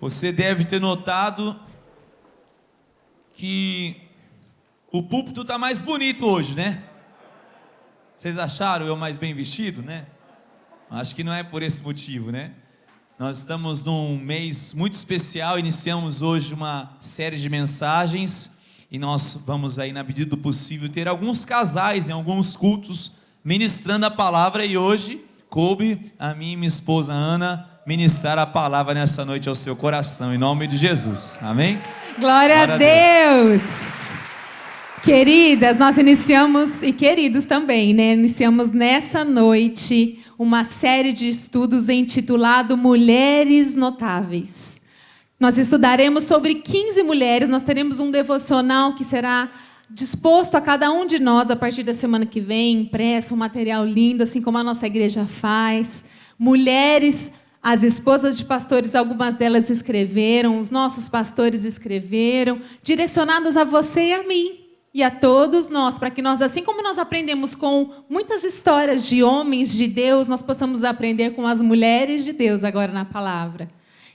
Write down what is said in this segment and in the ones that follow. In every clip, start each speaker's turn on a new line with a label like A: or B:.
A: Você deve ter notado que o púlpito está mais bonito hoje, né? Vocês acharam eu mais bem vestido, né? Acho que não é por esse motivo, né? Nós estamos num mês muito especial, iniciamos hoje uma série de mensagens e nós vamos aí, na medida do possível, ter alguns casais em alguns cultos ministrando a palavra, e hoje coube a mim e minha esposa Ana ministrar a palavra nessa noite ao seu coração, em nome de Jesus, amém?
B: Glória a Deus! Queridas, nós iniciamos, e queridos também, né? Iniciamos nessa noite uma série de estudos intitulado Mulheres Notáveis. Nós estudaremos sobre 15 mulheres, nós teremos um devocional que será disposto a cada um de nós a partir da semana que vem, impresso, um material lindo, assim como a nossa igreja faz. Mulheres, as esposas de pastores, algumas delas escreveram, os nossos pastores escreveram, direcionadas a você e a mim. E a todos nós, para que nós, assim como nós aprendemos com muitas histórias de homens de Deus, nós possamos aprender com as mulheres de Deus agora na palavra.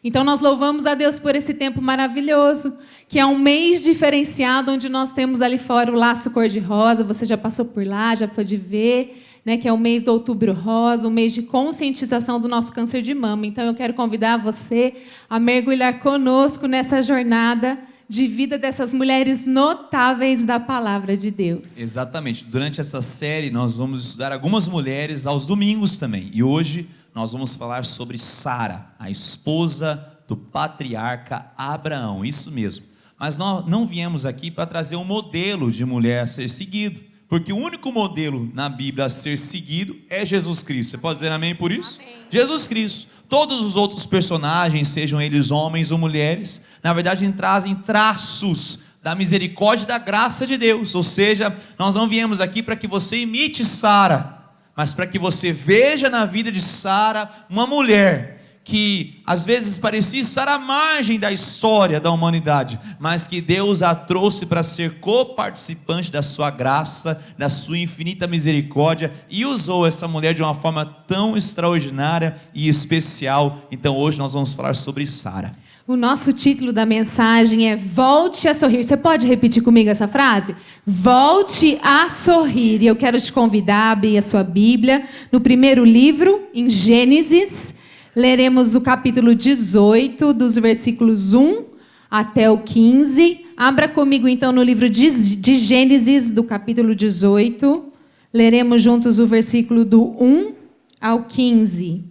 B: Então nós louvamos a Deus por esse tempo maravilhoso, que é um mês diferenciado, onde nós temos ali fora o laço cor-de-rosa, você já passou por lá, já pôde ver, né, que é o mês Outubro Rosa, um mês de conscientização do nosso câncer de mama. Então eu quero convidar você a mergulhar conosco nessa jornada de vida dessas mulheres notáveis da palavra de Deus.
A: Exatamente. Durante essa série nós vamos estudar algumas mulheres aos domingos também. E hoje nós vamos falar sobre Sara, a esposa do patriarca Abraão. Isso mesmo. Mas nós não viemos aqui para trazer um modelo de mulher a ser seguido, porque o único modelo na Bíblia a ser seguido é Jesus Cristo. Você pode dizer amém por isso? Amém. Jesus Cristo. Todos os outros personagens, sejam eles homens ou mulheres, na verdade trazem traços da misericórdia e da graça de Deus. Ou seja, nós não viemos aqui para que você imite Sara, mas para que você veja na vida de Sara uma mulher que às vezes parecia estar à margem da história da humanidade, mas que Deus a trouxe para ser coparticipante da sua graça, da sua infinita misericórdia, e usou essa mulher de uma forma tão extraordinária e especial. Então hoje nós vamos falar sobre Sara.
B: O nosso título da mensagem é Volte a Sorrir. Você pode repetir comigo essa frase? Volte a sorrir. E eu quero te convidar a abrir a sua Bíblia no primeiro livro, em Gênesis. Leremos o capítulo 18, dos versículos 1 até o 15. Abra comigo então no livro de Gênesis, do capítulo 18. Leremos juntos o versículo do 1 ao 15.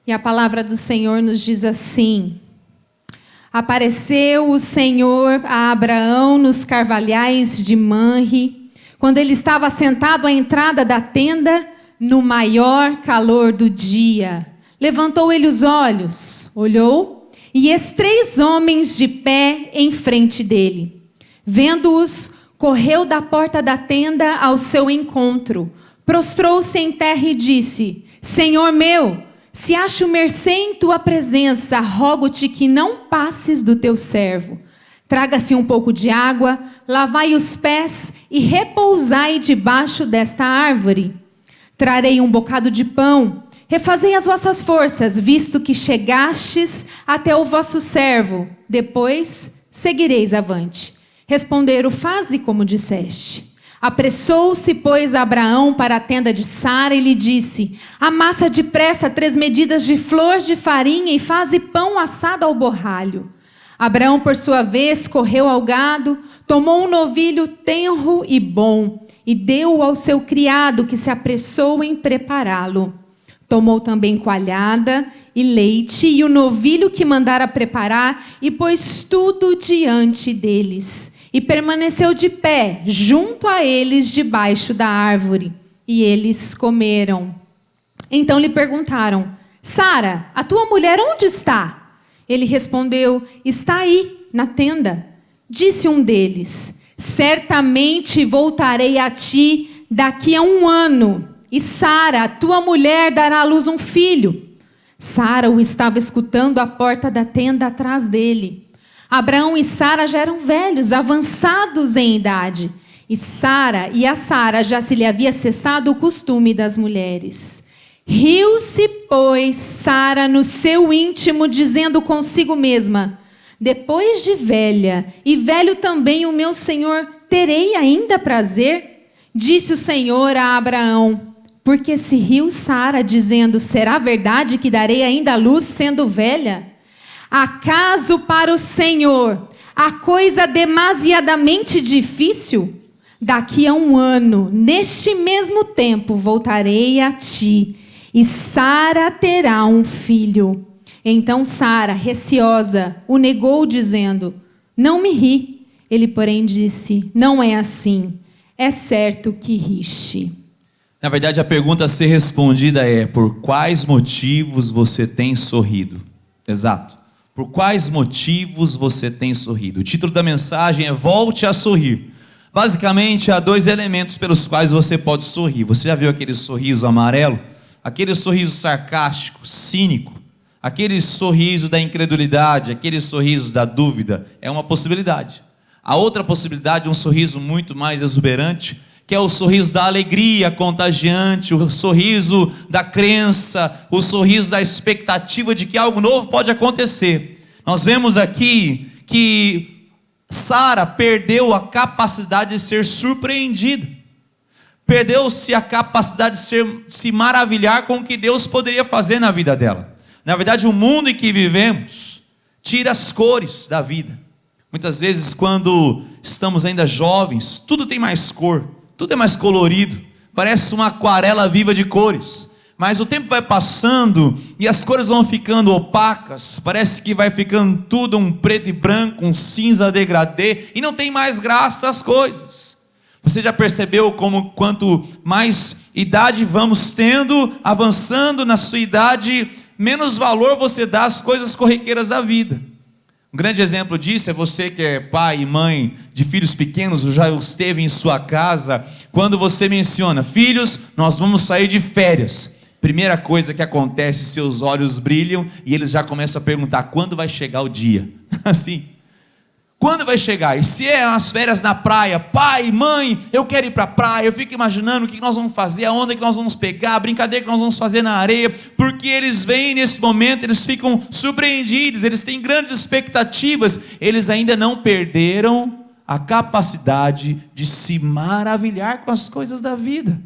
B: E a palavra do Senhor nos diz assim: Apareceu o Senhor a Abraão nos carvalhais de Manre, quando ele estava sentado à entrada da tenda, no maior calor do dia. Levantou ele os olhos, olhou, e eis 3 homens de pé em frente dele. Vendo-os, correu da porta da tenda ao seu encontro, prostrou-se em terra e disse: Senhor meu, se acho mercê em tua presença, rogo-te que não passes do teu servo. Traga-se um pouco de água, lavai os pés e repousai debaixo desta árvore. Trarei um bocado de pão, refazei as vossas forças, visto que chegastes até o vosso servo. Depois seguireis avante. Responderam: faze como disseste. Apressou-se, pois, Abraão para a tenda de Sara e lhe disse: amassa depressa 3 medidas de flor de farinha e faze pão assado ao borralho. Abraão, por sua vez, correu ao gado, tomou um novilho tenro e bom e deu-o ao seu criado, que se apressou em prepará-lo. Tomou também coalhada e leite e o novilho que mandara preparar e pôs tudo diante deles. E permaneceu de pé junto a eles debaixo da árvore. E eles comeram. Então lhe perguntaram: Sara, a tua mulher onde está? Ele respondeu: está aí, na tenda. Disse um deles: certamente voltarei a ti daqui a 1 ano, e Sara, tua mulher, dará à luz um filho. Sara o estava escutando à porta da tenda atrás dele. Abraão e Sara já eram velhos, avançados em idade, e a Sara já se lhe havia cessado o costume das mulheres. Riu-se, pois, Sara no seu íntimo, dizendo consigo mesma: depois de velha, e velho também o meu senhor, terei ainda prazer? Disse o Senhor a Abraão: porque se riu Sara, dizendo: será verdade que darei ainda à luz, sendo velha? Acaso para o Senhor a coisa demasiadamente difícil? Daqui a 1 ano, neste mesmo tempo, voltarei a ti, e Sara terá um filho. Então Sara, receosa, o negou, dizendo: não me ri. Ele, porém, disse: não é assim. É certo que riste.
A: Na verdade, a pergunta a ser respondida é: por quais motivos você tem sorrido? Exato. Por quais motivos você tem sorrido? O título da mensagem é Volte a Sorrir. Basicamente, há 2 elementos pelos quais você pode sorrir. Você já viu aquele sorriso amarelo? Aquele sorriso sarcástico, cínico? Aquele sorriso da incredulidade, aquele sorriso da dúvida? É uma possibilidade. A outra possibilidade é um sorriso muito mais exuberante, que é o sorriso da alegria contagiante, o sorriso da crença, o sorriso da expectativa de que algo novo pode acontecer. Nós vemos aqui que Sara perdeu a capacidade de ser surpreendida. Perdeu-se a capacidade de se maravilhar com o que Deus poderia fazer na vida dela. Na verdade, o mundo em que vivemos tira as cores da vida. Muitas vezes, quando estamos ainda jovens, tudo tem mais cor, tudo é mais colorido, parece uma aquarela viva de cores. Mas o tempo vai passando e as cores vão ficando opacas, parece que vai ficando tudo um preto e branco, um cinza degradê, e não tem mais graça as coisas. Você já percebeu como quanto mais idade vamos tendo, avançando na sua idade, menos valor você dá às coisas corriqueiras da vida? Um grande exemplo disso é você que é pai e mãe de filhos pequenos, já esteve em sua casa. Quando você menciona: filhos, nós vamos sair de férias, primeira coisa que acontece, seus olhos brilham e eles já começam a perguntar: quando vai chegar o dia? Assim, quando vai chegar? E se é as férias na praia, pai, mãe, eu quero ir para a praia, eu fico imaginando o que nós vamos fazer, a onda que nós vamos pegar, a brincadeira que nós vamos fazer na areia, porque eles vêm nesse momento, eles ficam surpreendidos, eles têm grandes expectativas, eles ainda não perderam a capacidade de se maravilhar com as coisas da vida.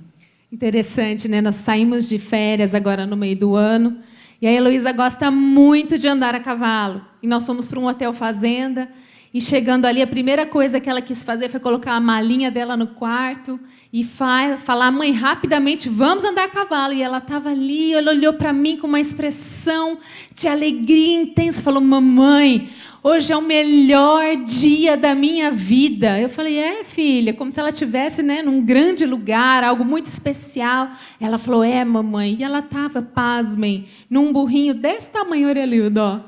B: Interessante, né? Nós saímos de férias agora no meio do ano, e a Heloísa gosta muito de andar a cavalo, e nós fomos para um hotel fazenda. E chegando ali, a primeira coisa que ela quis fazer foi colocar a malinha dela no quarto e falar: mãe, rapidamente, vamos andar a cavalo. E ela estava ali, ela olhou para mim com uma expressão de alegria intensa, falou: mamãe, hoje é o melhor dia da minha vida. Eu falei: é, filha, como se ela estivesse, né, num grande lugar, algo muito especial. Ela falou: é, mamãe. E ela estava, pasmem, num burrinho desse tamanho, Aurelildo, ó.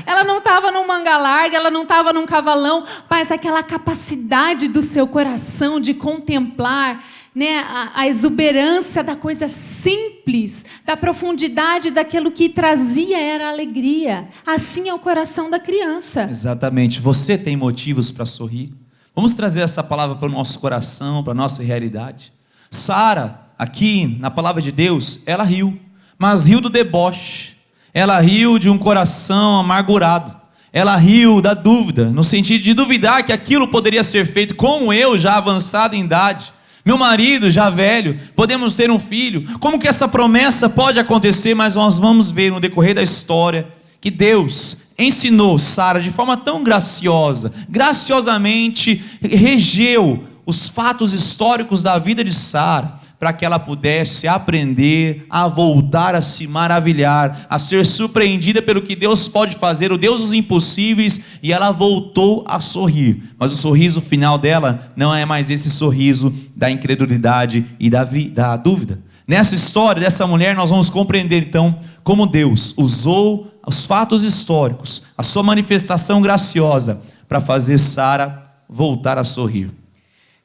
B: Ela não estava num manga larga, ela não estava num cavalão, mas aquela capacidade do seu coração de contemplar, né, a exuberância da coisa simples, da profundidade daquilo que trazia era alegria. Assim é o coração da criança.
A: Exatamente. Você tem motivos para sorrir? Vamos trazer essa palavra para o nosso coração, para a nossa realidade. Sara, aqui na palavra de Deus, ela riu, mas riu do deboche. Ela riu de um coração amargurado. Ela riu da dúvida, no sentido de duvidar que aquilo poderia ser feito. Como eu, já avançado em idade, meu marido já velho, podemos ter um filho. Como que essa promessa pode acontecer? Mas nós vamos ver no decorrer da história que Deus ensinou Sara de forma tão graciosa, graciosamente regeu os fatos históricos da vida de Sara, para que ela pudesse aprender a voltar a se maravilhar, a ser surpreendida pelo que Deus pode fazer, o Deus dos impossíveis, e ela voltou a sorrir. Mas o sorriso final dela não é mais esse sorriso da incredulidade e da dúvida. Nessa história dessa mulher, nós vamos compreender então como Deus usou os fatos históricos, a sua manifestação graciosa, para fazer Sara voltar a sorrir.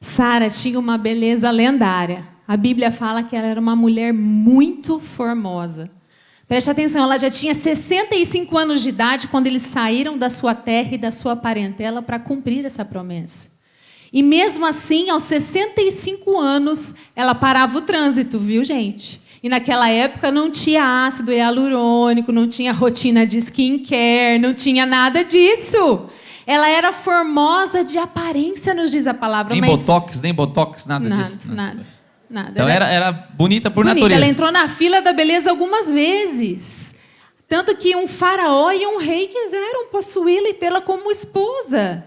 B: Sara tinha uma beleza lendária. A Bíblia fala que ela era uma mulher muito formosa. Preste atenção, ela já tinha 65 anos de idade quando eles saíram da sua terra e da sua parentela para cumprir essa promessa. E mesmo assim, aos 65 anos, ela parava o trânsito, viu, gente? E naquela época não tinha ácido hialurônico, não tinha rotina de skincare, não tinha nada disso. Ela era formosa de aparência, nos diz a palavra.
A: Nem botox, nada disso.
B: Nada.
A: Então era bonita por natureza.
B: Ela entrou na fila da beleza algumas vezes. Tanto que um faraó e um rei quiseram possuí-la e tê-la como esposa.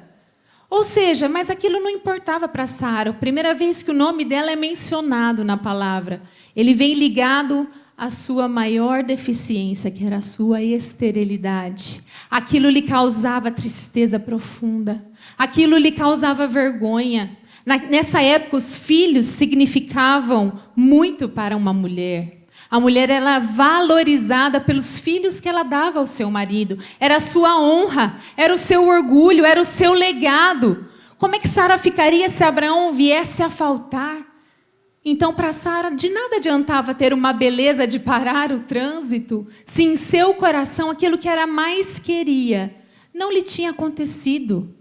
B: Ou seja, mas aquilo não importava para Sara. A primeira vez que o nome dela é mencionado na palavra, ele vem ligado à sua maior deficiência, que era a sua esterilidade. Aquilo lhe causava tristeza profunda. Aquilo lhe causava vergonha. Nessa época, os filhos significavam muito para uma mulher. A mulher era valorizada pelos filhos que ela dava ao seu marido. Era a sua honra, era o seu orgulho, era o seu legado. Como é que Sara ficaria se Abraão viesse a faltar? Então, para Sara, de nada adiantava ter uma beleza de parar o trânsito, se em seu coração aquilo que ela mais queria não lhe tinha acontecido.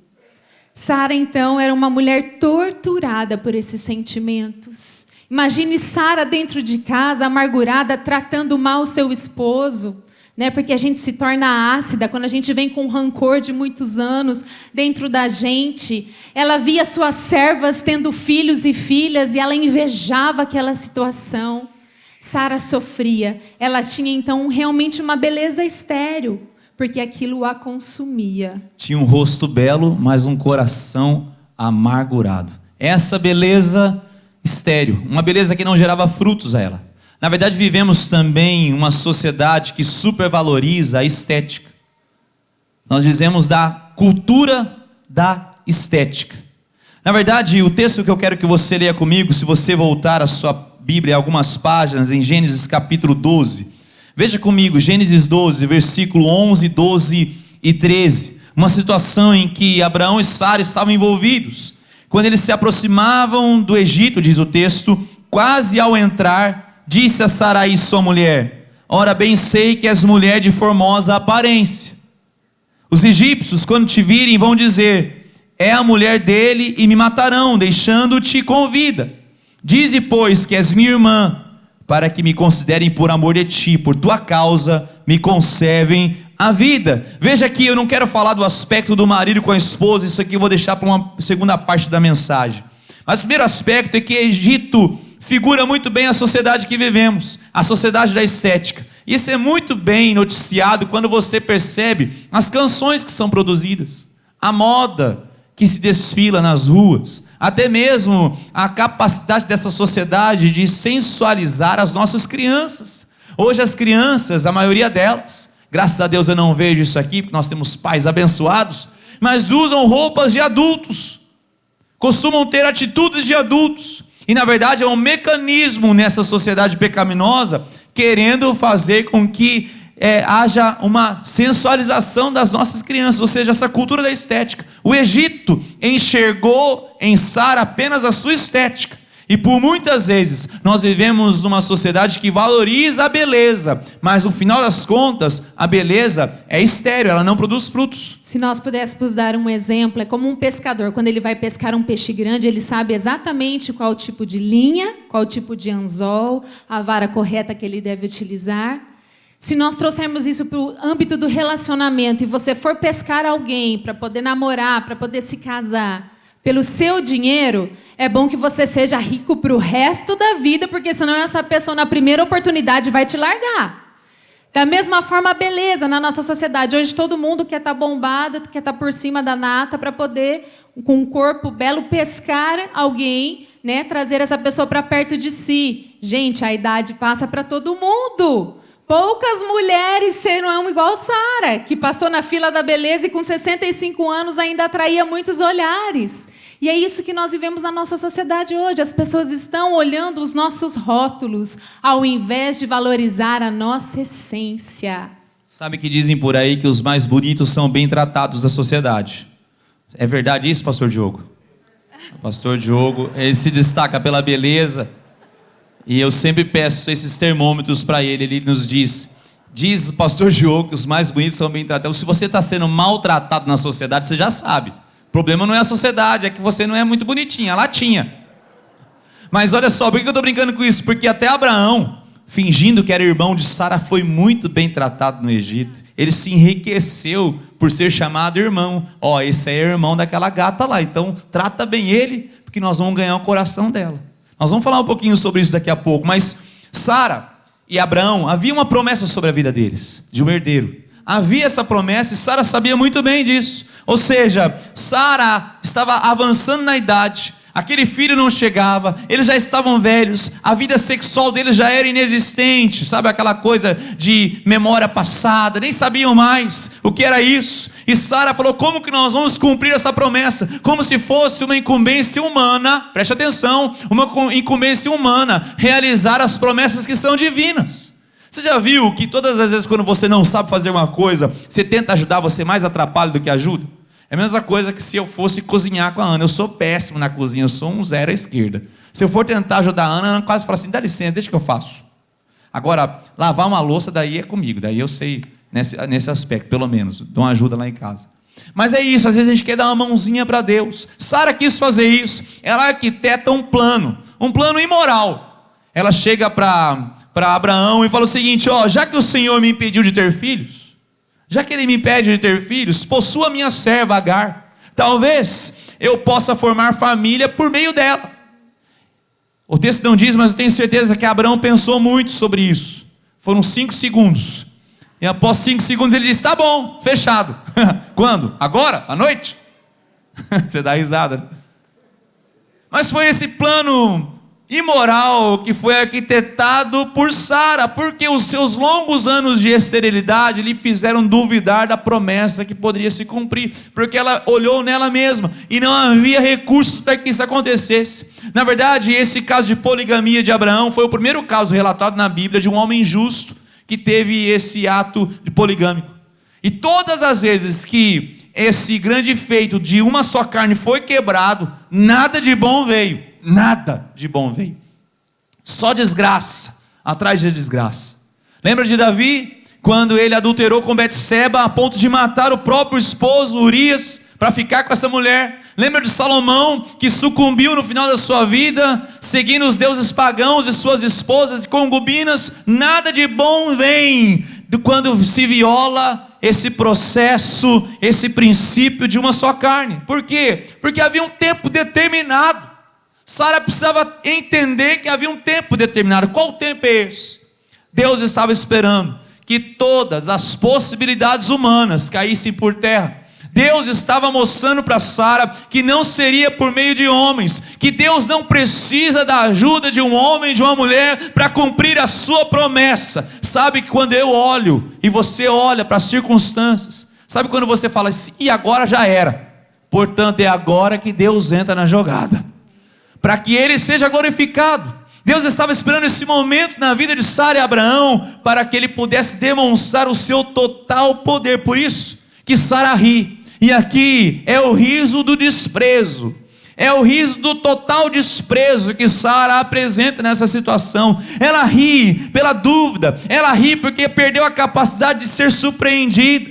B: Sara, então, era uma mulher torturada por esses sentimentos. Imagine Sara dentro de casa, amargurada, tratando mal o seu esposo, né? Porque a gente se torna ácida quando a gente vem com rancor de muitos anos dentro da gente. Ela via suas servas tendo filhos e filhas e ela invejava aquela situação. Sara sofria. Ela tinha, então, realmente uma beleza estéril, porque aquilo a consumia.
A: Tinha um rosto belo, mas um coração amargurado. Essa beleza estéril, uma beleza que não gerava frutos a ela. Na verdade, vivemos também uma sociedade que supervaloriza a estética. Nós dizemos da cultura da estética. Na verdade, o texto que eu quero que você leia comigo, se você voltar a sua Bíblia algumas páginas, em Gênesis capítulo 12. Veja comigo, Gênesis 12, versículo 11, 12 e 13. Uma situação em que Abraão e Sara estavam envolvidos. Quando eles se aproximavam do Egito, diz o texto, quase ao entrar, disse a Sarai, sua mulher: ora bem sei que és mulher de formosa aparência. Os egípcios, quando te virem, vão dizer: é a mulher dele, e me matarão, deixando-te com vida. Dize, pois, que és minha irmã, para que me considerem por amor de ti, por tua causa, me conservem a vida. Veja aqui, eu não quero falar do aspecto do marido com a esposa, isso aqui eu vou deixar para uma segunda parte da mensagem. Mas o primeiro aspecto é que Egito figura muito bem a sociedade que vivemos, a sociedade da estética. Isso é muito bem noticiado quando você percebe as canções que são produzidas, a moda que se desfila nas ruas, até mesmo a capacidade dessa sociedade de sensualizar as nossas crianças. Hoje as crianças, a maioria delas, graças a Deus eu não vejo isso aqui, porque nós temos pais abençoados, mas usam roupas de adultos, costumam ter atitudes de adultos, e na verdade é um mecanismo nessa sociedade pecaminosa, querendo fazer com que haja uma sensualização das nossas crianças, ou seja, essa cultura da estética. O Egito enxergou em Sara apenas a sua estética, e por muitas vezes nós vivemos numa sociedade que valoriza a beleza, mas no final das contas a beleza é estéril, ela não produz frutos.
B: Se nós pudéssemos dar um exemplo, é como um pescador, quando ele vai pescar um peixe grande, ele sabe exatamente qual tipo de linha, qual tipo de anzol, a vara correta que ele deve utilizar. Se nós trouxermos isso para o âmbito do relacionamento e você for pescar alguém para poder namorar, para poder se casar, pelo seu dinheiro, é bom que você seja rico para o resto da vida, porque senão essa pessoa na primeira oportunidade vai te largar. Da mesma forma, a beleza na nossa sociedade. Hoje todo mundo quer estar bombado, quer estar por cima da nata para poder, com um corpo belo, pescar alguém, né, trazer essa pessoa para perto de si. Gente, a idade passa para todo mundo. Poucas mulheres serão igual Sara, que passou na fila da beleza e com 65 anos ainda atraía muitos olhares. E é isso que nós vivemos na nossa sociedade hoje. As pessoas estão olhando os nossos rótulos, ao invés de valorizar a nossa essência.
A: Sabe que dizem por aí que os mais bonitos são bem tratados da sociedade. É verdade isso, pastor Diogo? O pastor Diogo, ele se destaca pela beleza. E eu sempre peço esses termômetros para ele. Ele nos diz o pastor Diogo que os mais bonitos são bem tratados. Se você está sendo maltratado na sociedade, você já sabe. O problema não é a sociedade, é que você não é muito bonitinha, a latinha. Mas olha só, por que eu estou brincando com isso? Porque até Abraão fingindo que era irmão de Sara, foi muito bem tratado no Egito. Ele se enriqueceu por ser chamado irmão. Ó, esse é irmão daquela gata lá, então trata bem ele, porque nós vamos ganhar o coração dela. Nós vamos falar um pouquinho sobre isso daqui a pouco, mas Sara e Abraão, havia uma promessa sobre a vida deles, de um herdeiro. Havia essa promessa e Sara sabia muito bem disso. Ou seja, Sara estava avançando na idade, aquele filho não chegava, eles já estavam velhos, a vida sexual deles já era inexistente, sabe aquela coisa de memória passada, nem sabiam mais o que era isso. E Sara falou: como que nós vamos cumprir essa promessa? Como se fosse uma incumbência humana, preste atenção, uma incumbência humana, realizar as promessas que são divinas. Você já viu que todas as vezes quando você não sabe fazer uma coisa, você tenta ajudar, você mais atrapalha do que ajuda? É a mesma coisa que se eu fosse cozinhar com a Ana. Eu sou péssimo na cozinha, eu sou um zero à esquerda. Se eu for tentar ajudar a Ana quase fala assim: dá licença, deixa que eu faço. Agora, lavar uma louça daí é comigo, daí eu sei nesse aspecto, pelo menos, dou uma ajuda lá em casa. Mas é isso, às vezes a gente quer dar uma mãozinha para Deus. Sara quis fazer isso, ela arquiteta um plano imoral. Ela chega para Abraão e fala o seguinte: ó, já que o Senhor me impediu de ter filhos, já que Ele me impede de ter filhos, possua minha serva Agar, talvez eu possa formar família por meio dela. O texto não diz, mas eu tenho certeza que Abraão pensou muito sobre isso. Foram 5 segundos, e após 5 segundos ele disse: tá bom, fechado. Quando? Agora? À noite? Você dá risada, né? Mas foi esse plano imoral que foi arquitetado por Sara, porque os seus longos anos de esterilidade lhe fizeram duvidar da promessa que poderia se cumprir, porque ela olhou nela mesma e não havia recursos para que isso acontecesse. Na verdade, esse caso de poligamia de Abraão foi o primeiro caso relatado na Bíblia de um homem justo que teve esse ato de poligâmico. E todas as vezes que esse grande feito de uma só carne foi quebrado, nada de bom veio. Nada de bom veio, só desgraça atrás de desgraça. Lembra de Davi, quando ele adulterou com Betseba a ponto de matar o próprio esposo Urias para ficar com essa mulher? Lembra de Salomão, que sucumbiu no final da sua vida, seguindo os deuses pagãos e suas esposas e concubinas? Nada de bom vem quando se viola esse processo, esse princípio de uma só carne. Por quê? Porque havia um tempo determinado. Sara precisava entender que havia um tempo determinado. Qual tempo é esse? Deus estava esperando que todas as possibilidades humanas caíssem por terra. Deus estava mostrando para Sara que não seria por meio de homens, que Deus não precisa da ajuda de um homem e de uma mulher para cumprir a sua promessa. Sabe que quando eu olho e você olha para as circunstâncias, sabe quando você fala assim: e agora já era? Portanto, é agora que Deus entra na jogada, para que Ele seja glorificado. Deus estava esperando esse momento na vida de Sara e Abraão, para que Ele pudesse demonstrar o seu total poder. Por isso que Sara ri, e aqui é o riso do desprezo, é o riso do total desprezo que Sara apresenta nessa situação. Ela ri pela dúvida, ela ri porque perdeu a capacidade de ser surpreendida.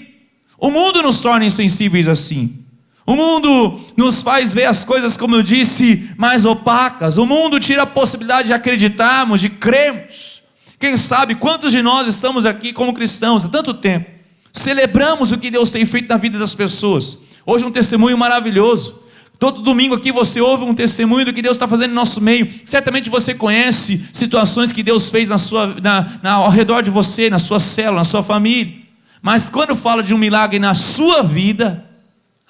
A: O mundo nos torna insensíveis assim. O mundo nos faz ver as coisas, como eu disse, mais opacas. O mundo tira a possibilidade de acreditarmos, de crermos. Quem sabe quantos de nós estamos aqui como cristãos há tanto tempo, celebramos o que Deus tem feito na vida das pessoas. Hoje um testemunho maravilhoso. Todo domingo aqui você ouve um testemunho do que Deus está fazendo no nosso meio. Certamente você conhece situações que Deus fez ao redor de você, na sua célula, na sua família. Mas quando fala de um milagre na sua vida,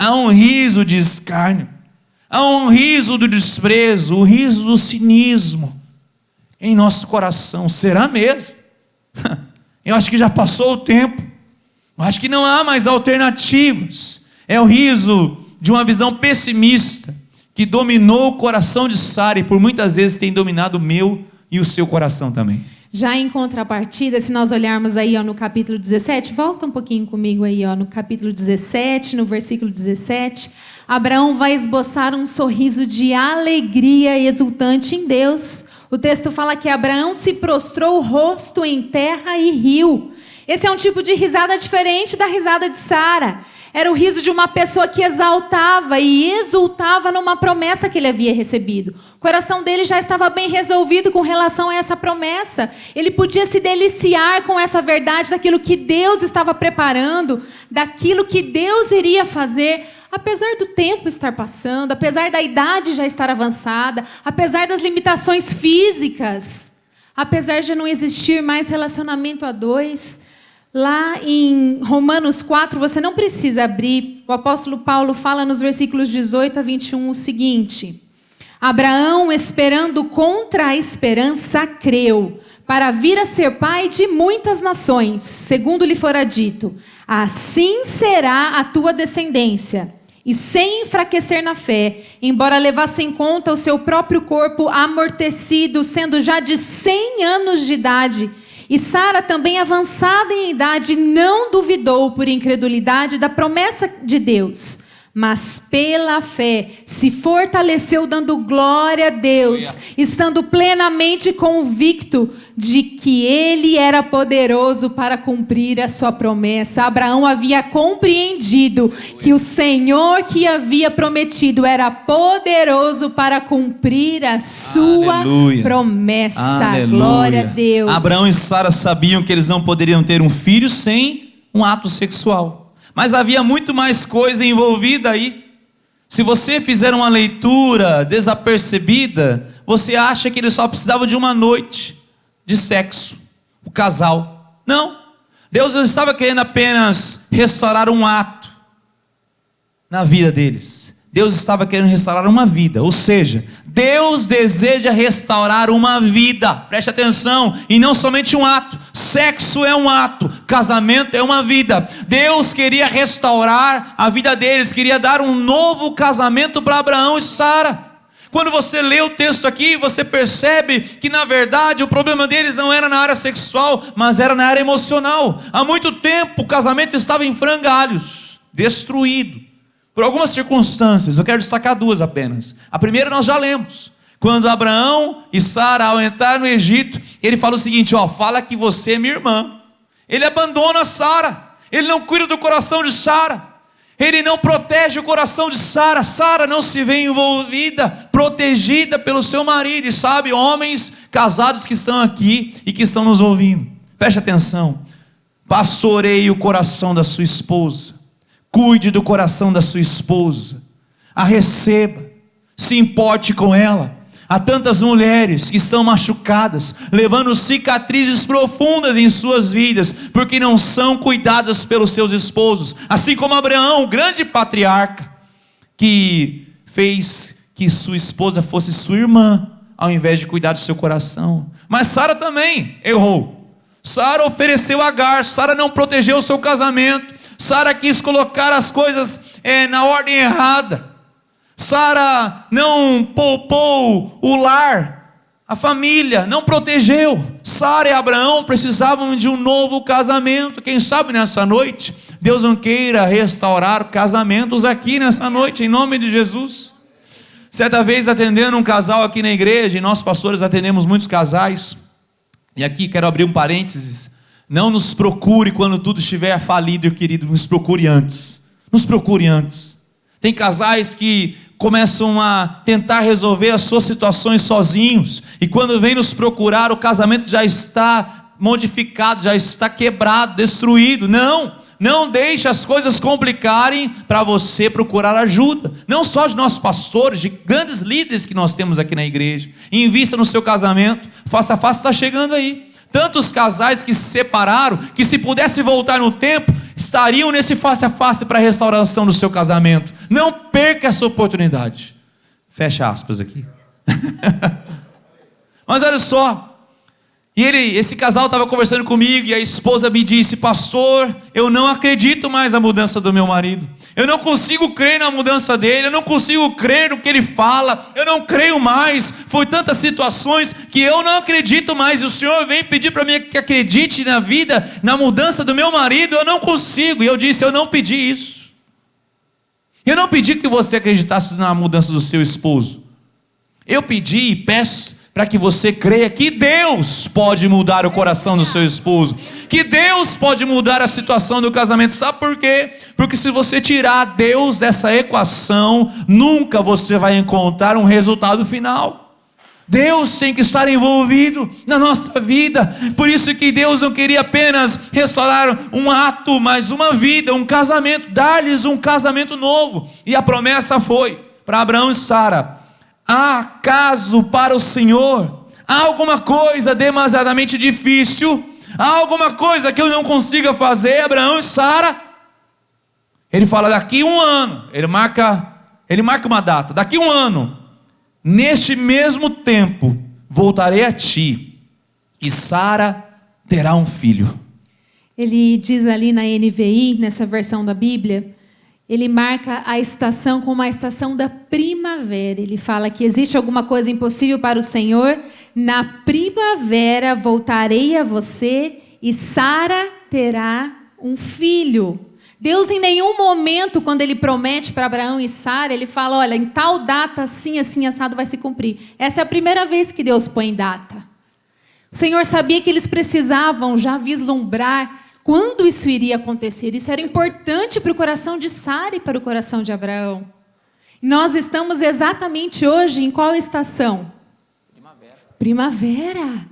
A: há um riso de escárnio, há um riso do desprezo, o riso do cinismo em nosso coração. Será mesmo? Eu acho que já passou o tempo, eu acho que não há mais alternativas. É o riso de uma visão pessimista que dominou o coração de Sara e por muitas vezes tem dominado o meu e o seu coração também.
B: Já em contrapartida, se nós olharmos aí no capítulo 17, volta um pouquinho comigo aí no capítulo 17, no versículo 17, Abraão vai esboçar um sorriso de alegria exultante em Deus. O texto fala que Abraão se prostrou o rosto em terra e riu. Esse é um tipo de risada diferente da risada de Sara. Era o riso de uma pessoa que exaltava e exultava numa promessa que ele havia recebido. O coração dele já estava bem resolvido com relação a essa promessa. Ele podia se deliciar com essa verdade daquilo que Deus estava preparando, daquilo que Deus iria fazer. Apesar do tempo estar passando, apesar da idade já estar avançada, apesar das limitações físicas, apesar de não existir mais relacionamento a dois, lá em Romanos 4, você não precisa abrir, o apóstolo Paulo fala nos versículos 18 a 21 o seguinte: Abraão, esperando contra a esperança, creu, para vir a ser pai de muitas nações, segundo lhe fora dito, assim será a tua descendência. E sem enfraquecer na fé, embora levasse em conta o seu próprio corpo amortecido, sendo já de 100 anos de idade, e Sara, também avançada em idade, não duvidou por incredulidade da promessa de Deus, mas pela fé se fortaleceu, dando glória a Deus, estando plenamente convicto de que ele era poderoso para cumprir a sua promessa. Abraão havia compreendido que o Senhor que havia prometido era poderoso para cumprir a sua promessa.
A: Aleluia.
B: Glória a Deus.
A: Abraão e Sara sabiam que eles não poderiam ter um filho sem um ato sexual. Mas havia muito mais coisa envolvida aí. Se você fizer uma leitura desapercebida, você acha que eles só precisavam de uma noite de sexo, o casal. Não. Deus não estava querendo apenas restaurar um ato na vida deles. Deus estava querendo restaurar uma vida. Ou seja, Deus deseja restaurar uma vida. Preste atenção. E não somente um ato. Sexo é um ato. Casamento é uma vida. Deus queria restaurar a vida deles. Queria dar um novo casamento para Abraão e Sara. Quando você lê o texto aqui, você percebe que na verdade o problema deles não era na área sexual, mas era na área emocional. Há muito tempo o casamento estava em frangalhos, destruído. Por algumas circunstâncias, eu quero destacar duas apenas. A primeira nós já lemos. Quando Abraão e Sara, ao entrar no Egito, ele fala o seguinte: fala que você é minha irmã. Ele abandona Sara. Ele não cuida do coração de Sara. Ele não protege o coração de Sara. Sara não se vê envolvida, protegida pelo seu marido. E sabe, homens casados que estão aqui e que estão nos ouvindo, preste atenção. Pastoreie o coração da sua esposa. Cuide do coração da sua esposa, a receba, se importe com ela. Há tantas mulheres que estão machucadas, levando cicatrizes profundas em suas vidas, porque não são cuidadas pelos seus esposos. Assim como Abraão, o grande patriarca, que fez que sua esposa fosse sua irmã, ao invés de cuidar do seu coração. Mas Sara também errou. Sara ofereceu Agar, Sara não protegeu o seu casamento. Sara quis colocar as coisas na ordem errada. Sara não poupou o lar, a família, não protegeu. Sara e Abraão precisavam de um novo casamento. Quem sabe nessa noite, Deus não queira restaurar casamentos aqui nessa noite, em nome de Jesus. Certa vez atendendo um casal aqui na igreja, e nós pastores atendemos muitos casais, e aqui quero abrir um parênteses. Não nos procure quando tudo estiver falido, querido, nos procure antes. Nos procure antes. Tem casais que começam a tentar resolver as suas situações sozinhos, e quando vem nos procurar, o casamento já está modificado, já está quebrado, destruído. Não deixe as coisas complicarem para você procurar ajuda. Não só de nossos pastores, de grandes líderes que nós temos aqui na igreja. Invista no seu casamento. Face a face está chegando aí. Tantos casais que se separaram, que se pudesse voltar no tempo, estariam nesse face a face para a restauração do seu casamento. Não perca essa oportunidade. Fecha aspas aqui. Mas olha só. E esse casal estava conversando comigo, e a esposa me disse: pastor, eu não acredito mais na mudança do meu marido. Eu não consigo crer na mudança dele, eu não consigo crer no que ele fala, eu não creio mais. Foi tantas situações que eu não acredito mais. E o Senhor vem pedir para mim que acredite na vida, na mudança do meu marido. Eu não consigo. E eu disse: eu não pedi isso. Eu não pedi que você acreditasse na mudança do seu esposo. Eu pedi e peço para que você creia que Deus pode mudar o coração do seu esposo, que Deus pode mudar a situação do casamento. Sabe por quê? Porque se você tirar Deus dessa equação, nunca você vai encontrar um resultado final. Deus tem que estar envolvido na nossa vida. Por isso que Deus não queria apenas restaurar um ato, mas uma vida, um casamento, dar-lhes um casamento novo. E a promessa foi para Abraão e Sara: há acaso para o Senhor há alguma coisa demasiadamente difícil? Há alguma coisa que eu não consiga fazer? Abraão e Sara, ele fala daqui 1 ano, ele marca uma data, daqui 1 ano, neste mesmo tempo, voltarei a ti, e Sara terá um filho.
B: Ele diz ali na NVI, nessa versão da Bíblia, ele marca a estação como a estação da primavera. Ele fala que existe alguma coisa impossível para o Senhor. Na primavera voltarei a você e Sara terá um filho. Deus em nenhum momento, quando ele promete para Abraão e Sara, ele fala: olha, em tal data assim, assim, assado vai se cumprir. Essa é a primeira vez que Deus põe data. O Senhor sabia que eles precisavam já vislumbrar quando isso iria acontecer. Isso era importante para o coração de Sara e para o coração de Abraão. Nós estamos exatamente hoje em qual estação? Primavera.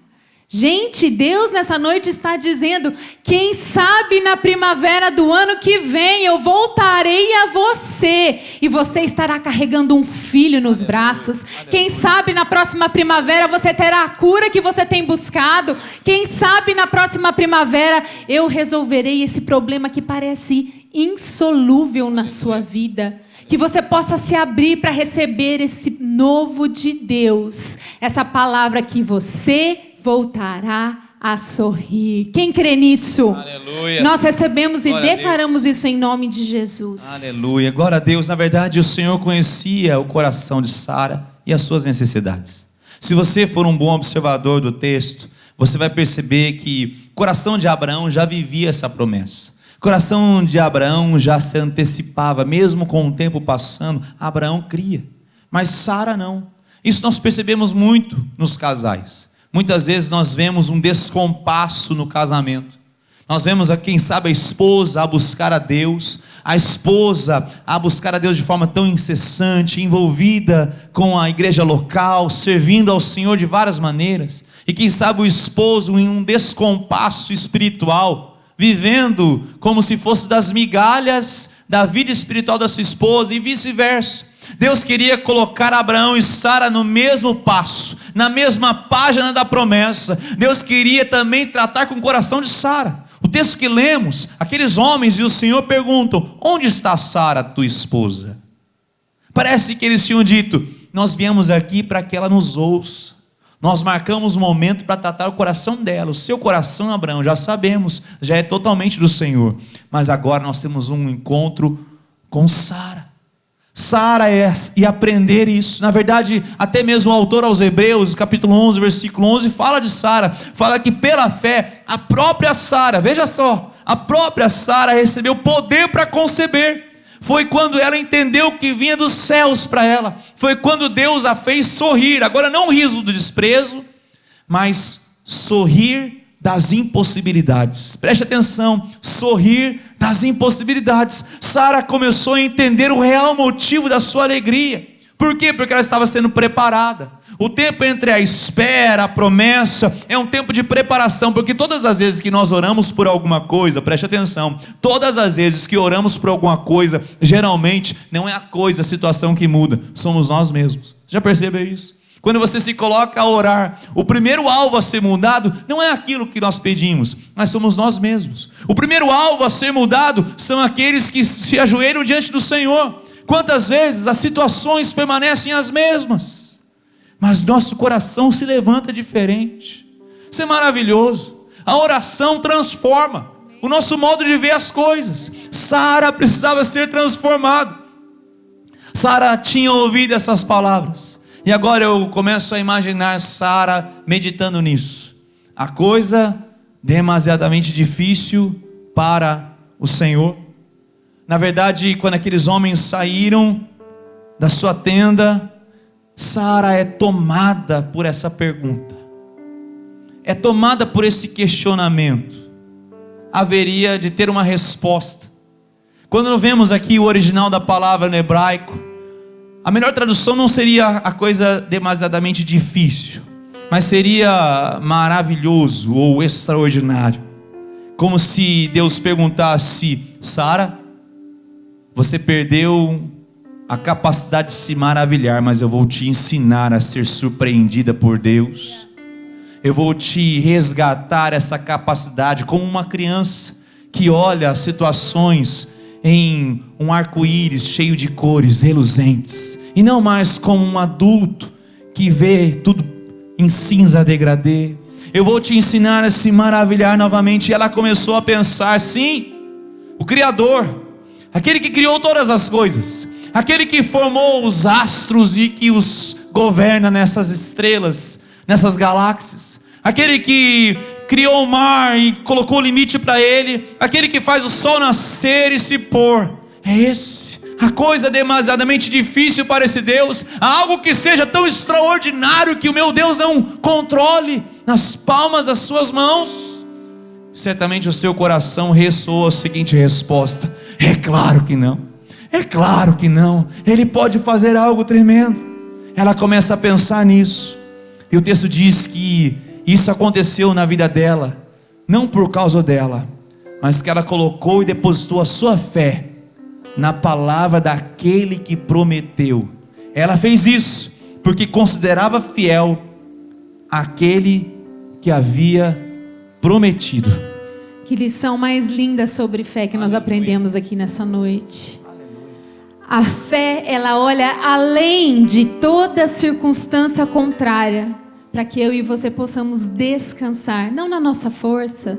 B: Gente, Deus nessa noite está dizendo: quem sabe na primavera do ano que vem eu voltarei a você e você estará carregando um filho nos braços. Quem sabe na próxima primavera você terá a cura que você tem buscado. Quem sabe na próxima primavera eu resolverei esse problema que parece insolúvel na sua vida. Que você possa se abrir para receber esse novo de Deus. Essa palavra que você voltará a sorrir. Quem crê nisso?
A: Aleluia.
B: Nós recebemos e
A: Glória
B: declaramos isso em nome de Jesus.
A: Aleluia. Glória a Deus. Na verdade, o Senhor conhecia o coração de Sara e as suas necessidades. Se você for um bom observador do texto, você vai perceber que o coração de Abraão já vivia essa promessa. O coração de Abraão já se antecipava, mesmo com o tempo passando, Abraão cria. Mas Sara não. Isso nós percebemos muito nos casais. Muitas vezes nós vemos um descompasso no casamento. Nós vemos, quem sabe, a esposa a buscar a Deus, a esposa a buscar a Deus de forma tão incessante, envolvida com a igreja local, servindo ao Senhor de várias maneiras. E quem sabe o esposo em um descompasso espiritual, vivendo como se fosse das migalhas da vida espiritual da sua esposa e vice-versa. Deus queria colocar Abraão e Sara no mesmo passo, na mesma página da promessa. Deus queria também tratar com o coração de Sara. O texto que lemos, aqueles homens e o Senhor perguntam: onde está Sara, tua esposa? Parece que eles tinham dito: nós viemos aqui para que ela nos ouça. Nós marcamos um momento para tratar o coração dela. O seu coração, Abraão, já sabemos, já é totalmente do Senhor. Mas agora nós temos um encontro com Sara. Sara e aprender isso. Na verdade, até mesmo o autor aos Hebreus, capítulo 11, versículo 11, fala de Sara. Fala que pela fé, a própria Sara, veja só, a própria Sara recebeu poder para conceber. Foi quando ela entendeu que vinha dos céus para ela. Foi quando Deus a fez sorrir. Agora não o riso do desprezo, mas sorrir das impossibilidades. Preste atenção, sorrir das impossibilidades. Sara começou a entender o real motivo da sua alegria. Por quê? Porque ela estava sendo preparada. O tempo entre a espera, a promessa, é um tempo de preparação, porque todas as vezes que nós oramos por alguma coisa, preste atenção, todas as vezes que oramos por alguma coisa, geralmente não é a coisa, a situação que muda, somos nós mesmos. Já percebeu isso? Quando você se coloca a orar, o primeiro alvo a ser mudado não é aquilo que nós pedimos, mas somos nós mesmos. O primeiro alvo a ser mudado são aqueles que se ajoelham diante do Senhor. Quantas vezes as situações permanecem as mesmas, mas nosso coração se levanta diferente. Isso é maravilhoso. A oração transforma o nosso modo de ver as coisas. Sara precisava ser transformada. Sara tinha ouvido essas palavras. E agora eu começo a imaginar Sara meditando nisso. A coisa demasiadamente difícil para o Senhor. Na verdade, quando aqueles homens saíram da sua tenda, Sara é tomada por essa pergunta. É tomada por esse questionamento. haveria de ter uma resposta. Quando vemos aqui o original da palavra no hebraico, a melhor tradução não seria a coisa demasiadamente difícil, mas seria maravilhoso ou extraordinário. Como se Deus perguntasse: Sara, você perdeu a capacidade de se maravilhar, mas eu vou te ensinar a ser surpreendida por Deus. Eu vou te resgatar essa capacidade como uma criança que olha as situações em um arco-íris cheio de cores reluzentes, e não mais como um adulto que vê tudo em cinza degradê. Eu vou te ensinar a se maravilhar novamente. E ela começou a pensar: sim, o Criador, aquele que criou todas as coisas, aquele que formou os astros e que os governa nessas estrelas, nessas galáxias, aquele que criou o mar e colocou limite para ele, aquele que faz o sol nascer e se pôr, é esse. A coisa demasiadamente difícil para esse Deus, algo que seja tão extraordinário que o meu Deus não controle nas palmas das suas mãos? Certamente o seu coração ressoa a seguinte resposta: é claro que não, é claro que não, Ele pode fazer algo tremendo. Ela começa a pensar nisso, e o texto diz que isso aconteceu na vida dela, não por causa dela, mas que ela colocou e depositou a sua fé na palavra daquele que prometeu. Ela fez isso porque considerava fiel aquele que havia prometido.
B: Que lição mais linda sobre fé que nós aprendemos aqui nessa noite. A fé, ela olha além de toda circunstância contrária, para que eu e você possamos descansar, não na nossa força,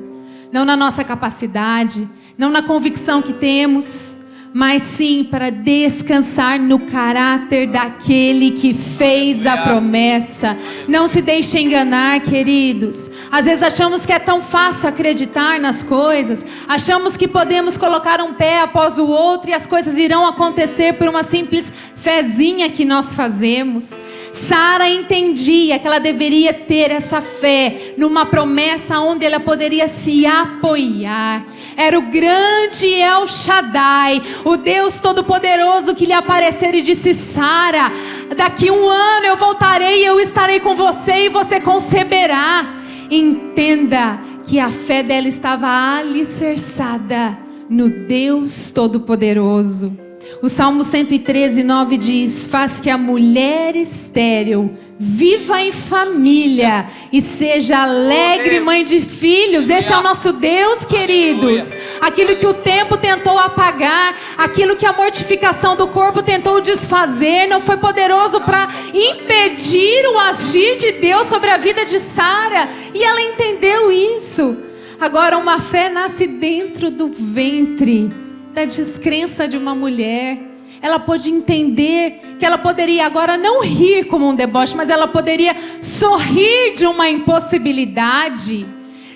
B: não na nossa capacidade, não na convicção que temos, mas sim para descansar no caráter daquele que fez a promessa. Não se deixe enganar, queridos. Às vezes achamos que é tão fácil acreditar nas coisas, achamos que podemos colocar um pé após o outro e as coisas irão acontecer por uma simples fezinha que nós fazemos. Sara entendia que ela deveria ter essa fé numa promessa onde ela poderia se apoiar. Era o grande El Shaddai, o Deus Todo-Poderoso, que lhe apareceu e disse: Sara, daqui 1 ano eu voltarei e eu estarei com você e você conceberá. Entenda que a fé dela estava alicerçada no Deus Todo-Poderoso. O Salmo 113:9 diz: faz que a mulher estéril viva em família e seja alegre mãe de filhos. Esse é o nosso Deus, queridos. Aquilo que o tempo tentou apagar, aquilo que a mortificação do corpo tentou desfazer, não foi poderoso para impedir o agir de Deus sobre a vida de Sara. E ela entendeu isso. Agora, uma fé nasce dentro do ventre da descrença de uma mulher. Ela pôde entender que ela poderia agora não rir como um deboche, mas ela poderia sorrir de uma impossibilidade.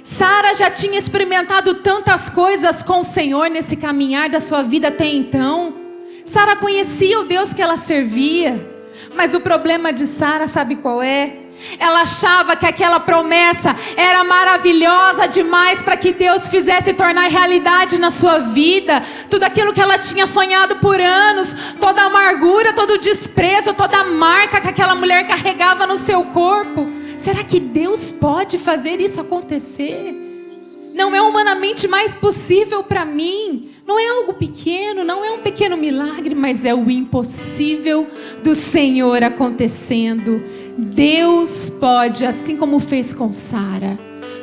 B: Sara já tinha experimentado tantas coisas com o Senhor nesse caminhar da sua vida até então. Sara conhecia o Deus que ela servia, mas o problema de Sara, sabe qual é? Ela achava que aquela promessa era maravilhosa demais para que Deus fizesse tornar realidade na sua vida. Tudo aquilo que ela tinha sonhado por anos, toda a amargura, todo o desprezo, toda a marca que aquela mulher carregava no seu corpo. Será que Deus pode fazer isso acontecer? Não é humanamente mais possível para mim. Não é algo pequeno, não é um pequeno milagre, mas é o impossível do Senhor acontecendo. Deus pode, assim como fez com Sara,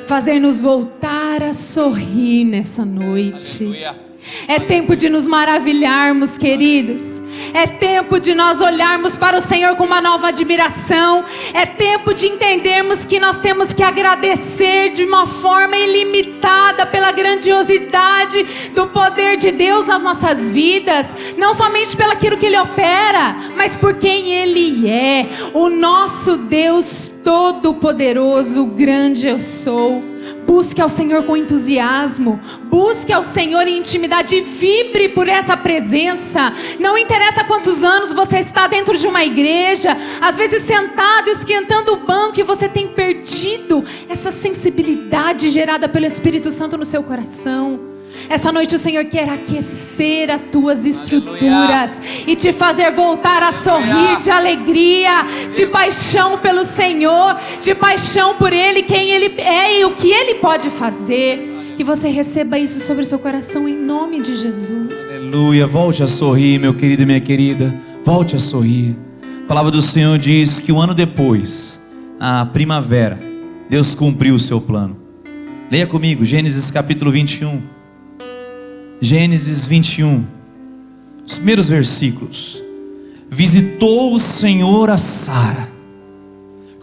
B: fazer-nos voltar a sorrir nessa noite. Aleluia. É tempo de nos maravilharmos, queridos. É tempo de nós olharmos para o Senhor com uma nova admiração. É tempo de entendermos que nós temos que agradecer de uma forma ilimitada pela grandiosidade do poder de Deus nas nossas vidas. Não somente pelo aquilo que Ele opera, mas por quem Ele é. O nosso Deus Todo-Poderoso, o grande eu sou. Busque ao Senhor com entusiasmo. Busque ao Senhor em intimidade. Vibre por essa presença. Não interessa quantos anos você está dentro de uma igreja, às vezes sentado, esquentando o banco, e você tem perdido essa sensibilidade gerada pelo Espírito Santo no seu coração. Essa noite o Senhor quer aquecer as tuas estruturas e te fazer voltar a sorrir de alegria, de paixão pelo Senhor, de paixão por Ele, quem Ele é e o que Ele pode fazer. Que você receba isso sobre o seu coração em nome de Jesus.
A: Aleluia. Volte a sorrir, meu querido e minha querida. Volte a sorrir. A palavra do Senhor diz que um ano depois, a primavera, Deus cumpriu o seu plano. Leia comigo, Gênesis capítulo 21. Gênesis 21, os primeiros versículos. Visitou o Senhor a Sara,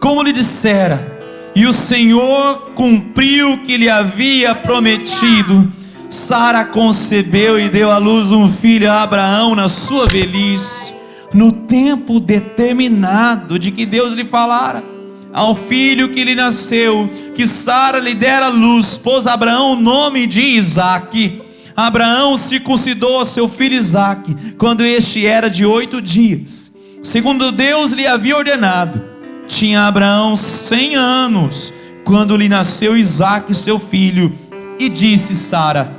A: como lhe dissera, e o Senhor cumpriu o que lhe havia prometido. Sara concebeu e deu à luz um filho a Abraão na sua velhice, no tempo determinado de que Deus lhe falara. Ao filho que lhe nasceu, que Sara lhe dera luz, pôs Abraão o nome de Isaque. Abraão circuncidou seu filho Isaque, quando este era de 8 dias, segundo Deus lhe havia ordenado. Tinha Abraão 100 anos, quando lhe nasceu Isaque seu filho. E disse Sara: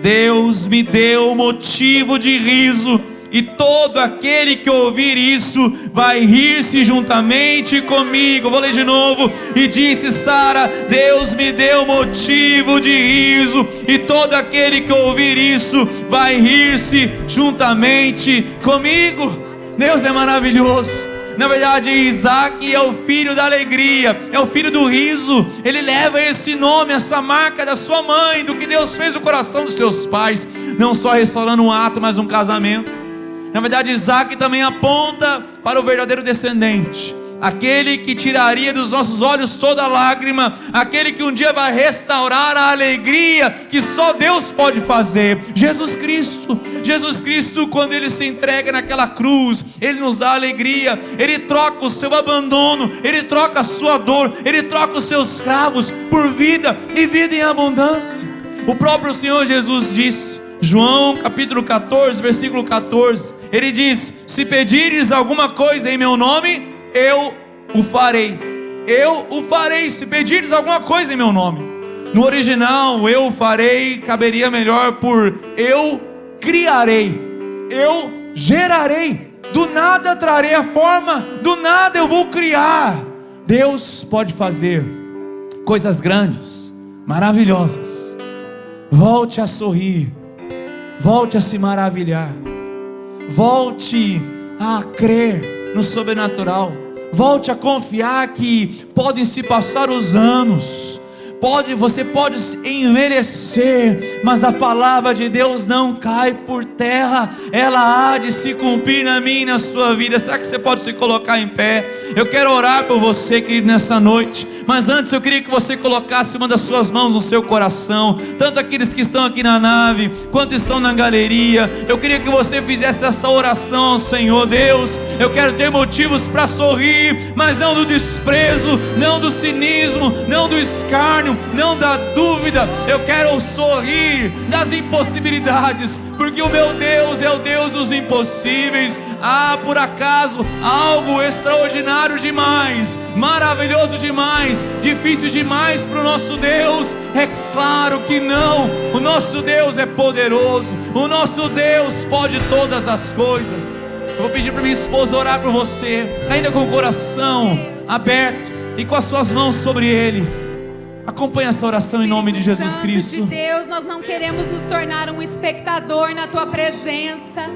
A: Deus me deu motivo de riso, e todo aquele que ouvir isso vai rir-se juntamente comigo. Vou ler de novo. E disse Sara: Deus me deu motivo de riso, e todo aquele que ouvir isso vai rir-se juntamente comigo. Deus é maravilhoso. Na verdade, Isaque é o filho da alegria, é o filho do riso. Ele leva esse nome, essa marca da sua mãe, do que Deus fez no coração dos seus pais, não só restaurando um ato, mas um casamento. Na verdade, Isaque também aponta para o verdadeiro descendente, aquele que tiraria dos nossos olhos toda lágrima, aquele que um dia vai restaurar a alegria que só Deus pode fazer. Jesus Cristo. Jesus Cristo, quando Ele se entrega naquela cruz, Ele nos dá alegria. Ele troca o seu abandono, Ele troca a sua dor, Ele troca os seus cravos por vida, e vida em abundância. O próprio Senhor Jesus disse, João capítulo 14, versículo 14, Ele diz: se pedires alguma coisa em meu nome, eu o farei. Eu o farei, se pedires alguma coisa em meu nome. No original, eu o farei caberia melhor por eu criarei, eu gerarei. Do nada trarei a forma, do nada eu vou criar. Deus pode fazer coisas grandes, maravilhosas. Volte a sorrir, volte a se maravilhar, volte a crer no sobrenatural, volte a confiar que podem se passar os anos, você pode envelhecer, mas a palavra de Deus não cai por terra, ela há de se cumprir na minha e na sua vida. Será que você pode se colocar em pé? Eu quero orar por você, querido, nessa noite, mas antes eu queria que você colocasse uma das suas mãos no seu coração, tanto aqueles que estão aqui na nave, quanto estão na galeria. Eu queria que você fizesse essa oração ao Senhor. Deus, eu quero ter motivos para sorrir, mas não do desprezo, não do cinismo, não do escárnio, não da dúvida. Eu quero sorrir das impossibilidades, porque o meu Deus é o Deus dos impossíveis. Por acaso algo extraordinário demais, maravilhoso demais, difícil demais para o nosso Deus? É claro que não. O nosso Deus é poderoso, o nosso Deus pode todas as coisas. Eu vou pedir para minha esposa orar por você, ainda com o coração aberto e com as suas mãos sobre Ele. Acompanhe essa oração em nome de Jesus Cristo.
B: Espírito de Deus, nós não queremos nos tornar um espectador na Tua presença.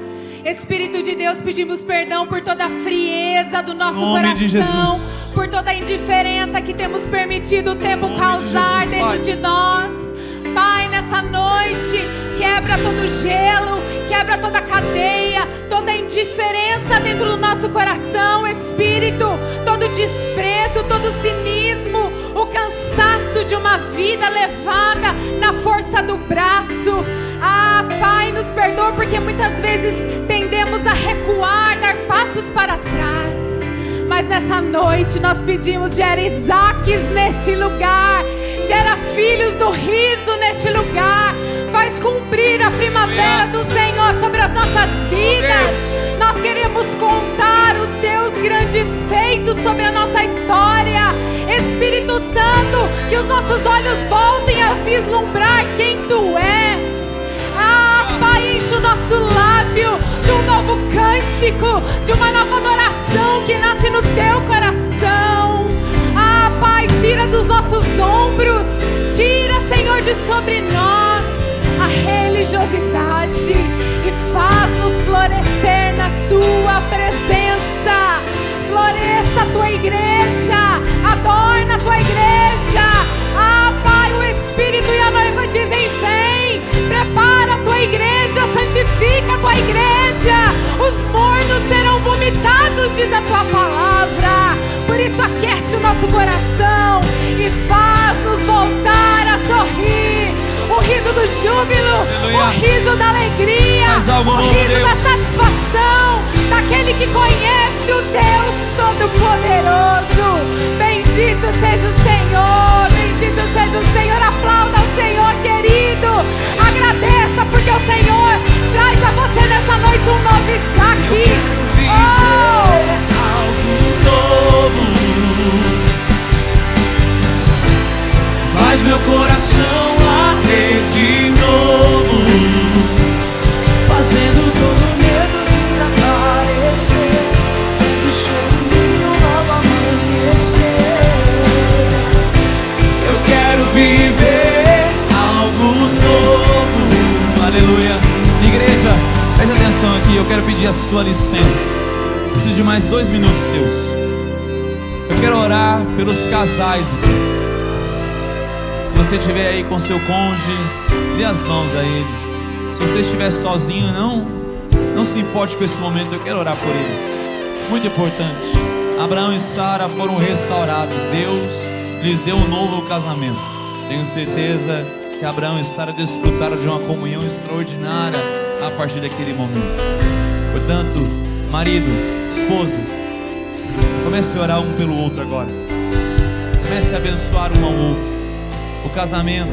B: Espírito de Deus, pedimos perdão por toda a frieza do nosso coração, por toda a indiferença que temos permitido o tempo causar dentro de nós. Pai, nessa noite, quebra todo gelo, quebra toda cadeia, toda indiferença dentro do nosso coração, Espírito, todo desprezo, todo cinismo, o cansaço de uma vida levada na força do braço. Pai, nos perdoa, porque muitas vezes tendemos a recuar, dar passos para trás. Mas nessa noite nós pedimos: gera Isaques neste lugar, gera filhos do riso neste lugar. Faz cumprir a primavera do Senhor sobre as nossas vidas. Nós queremos contar os teus grandes feitos sobre a nossa história. Espírito Santo, que os nossos olhos voltem a vislumbrar quem tu és. Pai, enche o nosso lábio de um novo cântico, de uma nova adoração que nasce no teu coração. Pai, tira dos nossos ombros, tira, Senhor, de sobre nós a religiosidade e faz-nos florescer na tua presença. Floresça a tua igreja, adorna a tua igreja. Pai, o Espírito e a noiva dizem: vem, prepara a tua igreja, santifica a tua igreja. Os mornos serão vomitados, diz a tua palavra. Por isso aquece o nosso coração e faz-nos voltar a sorrir. O riso do júbilo, o riso da alegria, o riso da satisfação daquele que conhece o Deus Todo-Poderoso. Bendito seja o Senhor, bendito seja o Senhor. Aplauda o Senhor, querido. Agradeça porque o Senhor traz a você nessa noite um novo Isaac.
A: Algo novo faz meu coração later de novo, fazendo todo medo desaparecer, do choro um novo amanhecer. Eu quero viver algo novo. Aleluia. Igreja, preste atenção aqui, eu quero pedir a sua licença. Preciso de mais 2 minutos seus. Eu quero orar pelos casais aqui. Se você estiver aí com seu cônjuge, dê as mãos a ele. Se você estiver sozinho, não se importe com esse momento. Eu quero orar por eles. Muito importante. Abraão e Sara foram restaurados. Deus lhes deu um novo casamento. Tenho certeza que Abraão e Sara desfrutaram de uma comunhão extraordinária a partir daquele momento. Portanto, marido, esposa, comece a orar um pelo outro agora. Comece a abençoar um ao outro. O casamento,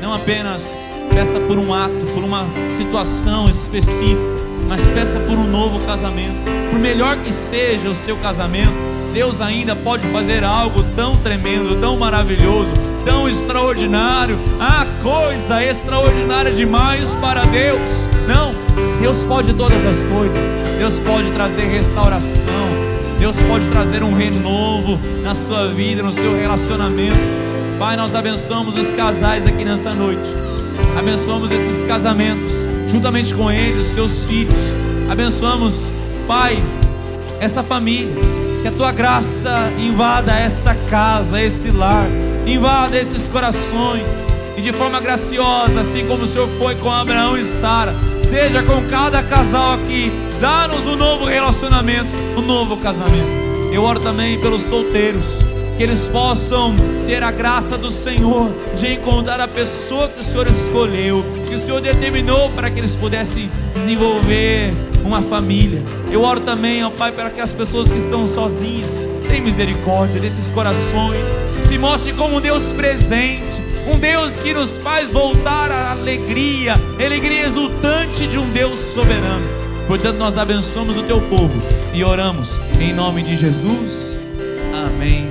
A: não apenas peça por um ato, por uma situação específica, mas peça por um novo casamento. Por melhor que seja o seu casamento, Deus ainda pode fazer algo tão tremendo, tão maravilhoso, tão extraordinário. Há coisa extraordinária demais para Deus. Não, Deus pode todas as coisas. Deus pode trazer restauração. Deus pode trazer um renovo na sua vida, no seu relacionamento. Pai, nós abençoamos os casais aqui nessa noite. Abençoamos esses casamentos, juntamente com eles, seus filhos. Abençoamos, Pai, essa família. Que a tua graça invada essa casa, esse lar, invada esses corações. E de forma graciosa, assim como o Senhor foi com Abraão e Sara, seja com cada casal aqui. Dá-nos um novo relacionamento, um novo casamento. Eu oro também pelos solteiros, que eles possam ter a graça do Senhor de encontrar a pessoa que o Senhor escolheu, que o Senhor determinou para que eles pudessem desenvolver uma família. Eu oro também, ó Pai, para que as pessoas que estão sozinhas, tenha misericórdia desses corações, se mostre como um Deus presente, um Deus que nos faz voltar à alegria exultante de um Deus soberano. Portanto, nós abençoamos o teu povo e oramos em nome de Jesus. Amém.